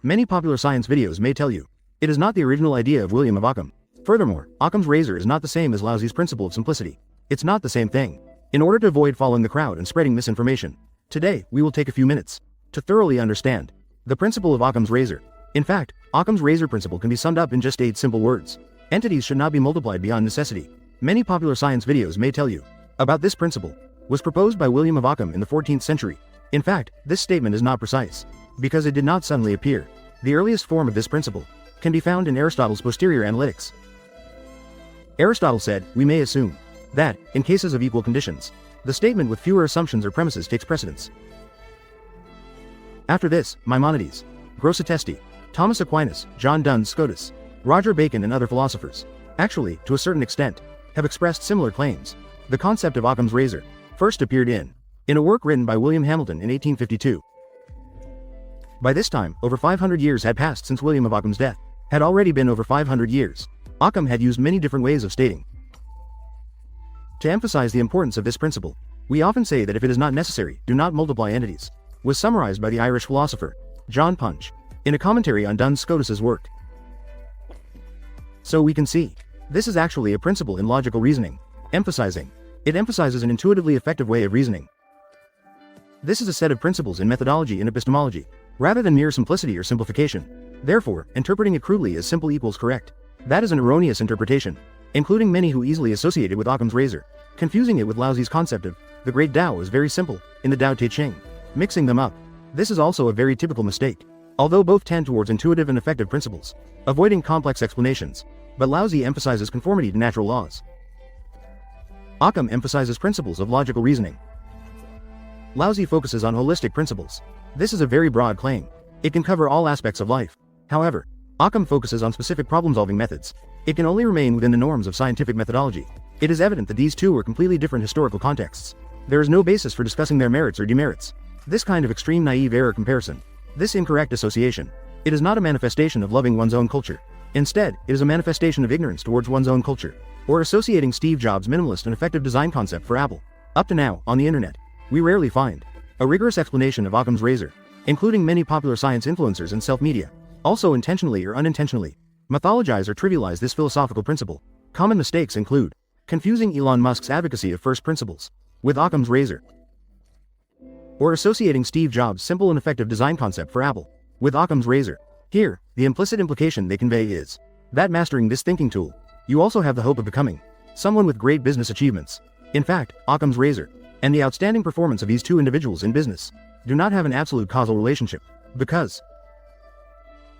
Many popular science videos may tell you it is not the original idea of William of Occam. Furthermore, Occam's razor is not the same as Laozi's principle of simplicity. It's not the same thing. In order to avoid following the crowd and spreading misinformation, today we will take a few minutes to thoroughly understand the principle of Occam's razor. In fact, Occam's razor principle can be summed up in just 8 simple words. Entities should not be multiplied beyond necessity. Many popular science videos may tell you about this principle was proposed by William of Occam in the 14th century. In fact, this statement is not precise because it did not suddenly appear. The earliest form of this principle can be found in Aristotle's Posterior Analytics. Aristotle said, we may assume that, in cases of equal conditions, the statement with fewer assumptions or premises takes precedence. After this, Maimonides, Grosseteste, Thomas Aquinas, John Duns Scotus, Roger Bacon and other philosophers, actually, to a certain extent, have expressed similar claims. The concept of Occam's razor first appeared in a work written by William Hamilton in 1852. By this time, over 500 years had passed since William of Occam's death. Had already been over 500 years. Occam had used many different ways of stating. To emphasize the importance of this principle, we often say that if it is not necessary, do not multiply entities, was summarized by the Irish philosopher, John Punch, in a commentary on Duns Scotus's work. So we can see, this is actually a principle in logical reasoning, it emphasizes an intuitively effective way of reasoning. This is a set of principles in methodology and epistemology, rather than mere simplicity or simplification. Therefore, interpreting it crudely as simple equals correct. That is an erroneous interpretation, including many who easily associate it with Occam's razor. Confusing it with Laozi's concept of the great Tao is very simple, in the Tao Te Ching. Mixing them up. This is also a very typical mistake. Although both tend towards intuitive and effective principles, avoiding complex explanations, but Laozi emphasizes conformity to natural laws. Occam emphasizes principles of logical reasoning. Laozi focuses on holistic principles. This is a very broad claim. It can cover all aspects of life. However, Occam focuses on specific problem-solving methods. It can only remain within the norms of scientific methodology. It is evident that these two are completely different historical contexts. There is no basis for discussing their merits or demerits. This kind of extreme naive error comparison, this incorrect association, it is not a manifestation of loving one's own culture. Instead, it is a manifestation of ignorance towards one's own culture, or associating Steve Jobs' minimalist and effective design concept for Apple. Up to now, on the internet, we rarely find a rigorous explanation of Occam's razor, including many popular science influencers and self-media, also intentionally or unintentionally, mythologize or trivialize this philosophical principle. Common mistakes include confusing Elon Musk's advocacy of first principles with Occam's razor, or associating Steve Jobs' simple and effective design concept for Apple with Occam's razor. Here, the implicit implication they convey is that mastering this thinking tool, you also have the hope of becoming someone with great business achievements. In fact, Occam's razor and the outstanding performance of these two individuals in business do not have an absolute causal relationship, because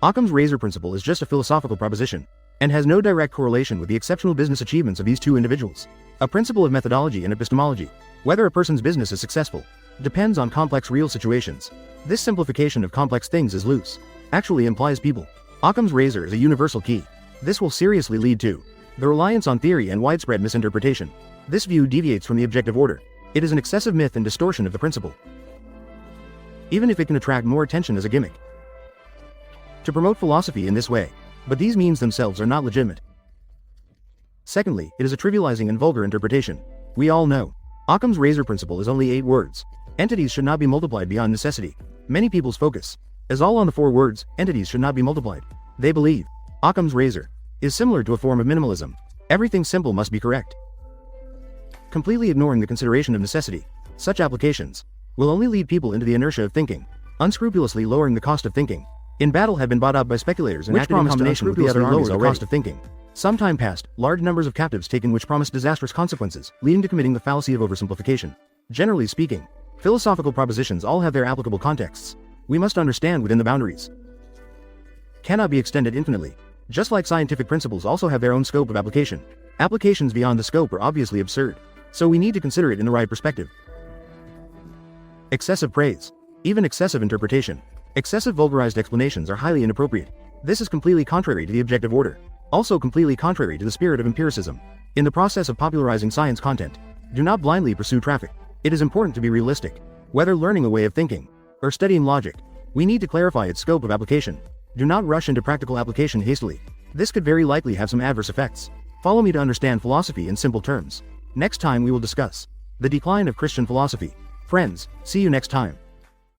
Occam's razor principle is just a philosophical proposition, and has no direct correlation with the exceptional business achievements of these two individuals. A principle of methodology and epistemology, whether a person's business is successful, depends on complex real situations. This simplification of complex things is loose, actually implies people. Occam's razor is a universal key. This will seriously lead to the reliance on theory and widespread misinterpretation. This view deviates from the objective order. It is an excessive myth and distortion of the principle, even if it can attract more attention as a gimmick to promote philosophy in this way, but these means themselves are not legitimate. Secondly, it is a trivializing and vulgar interpretation. We all know Occam's razor principle is only 8 words. Entities should not be multiplied beyond necessity. Many people's focus is all on the 4 words, entities should not be multiplied. They believe Occam's razor is similar to a form of minimalism. Everything simple must be correct, completely ignoring the consideration of necessity. Such applications will only lead people into the inertia of thinking, unscrupulously lowering the cost of thinking. In battle have been bought up by speculators and acted in combination with the other lower the cost of thinking. Some time past, large numbers of captives taken which promised disastrous consequences, leading to committing the fallacy of oversimplification. Generally speaking, philosophical propositions all have their applicable contexts. We must understand within the boundaries cannot be extended infinitely. Just like scientific principles also have their own scope of application. Applications beyond the scope are obviously absurd, so we need to consider it in the right perspective. Excessive praise, even excessive interpretation, excessive vulgarized explanations are highly inappropriate. This is completely contrary to the objective order, also completely contrary to the spirit of empiricism. In the process of popularizing science content, do not blindly pursue traffic. It is important to be realistic. Whether learning a way of thinking or studying logic, we need to clarify its scope of application. Do not rush into practical application hastily. This could very likely have some adverse effects. Follow me to understand philosophy in simple terms. Next time we will discuss the decline of Christian philosophy. Friends, see you next time.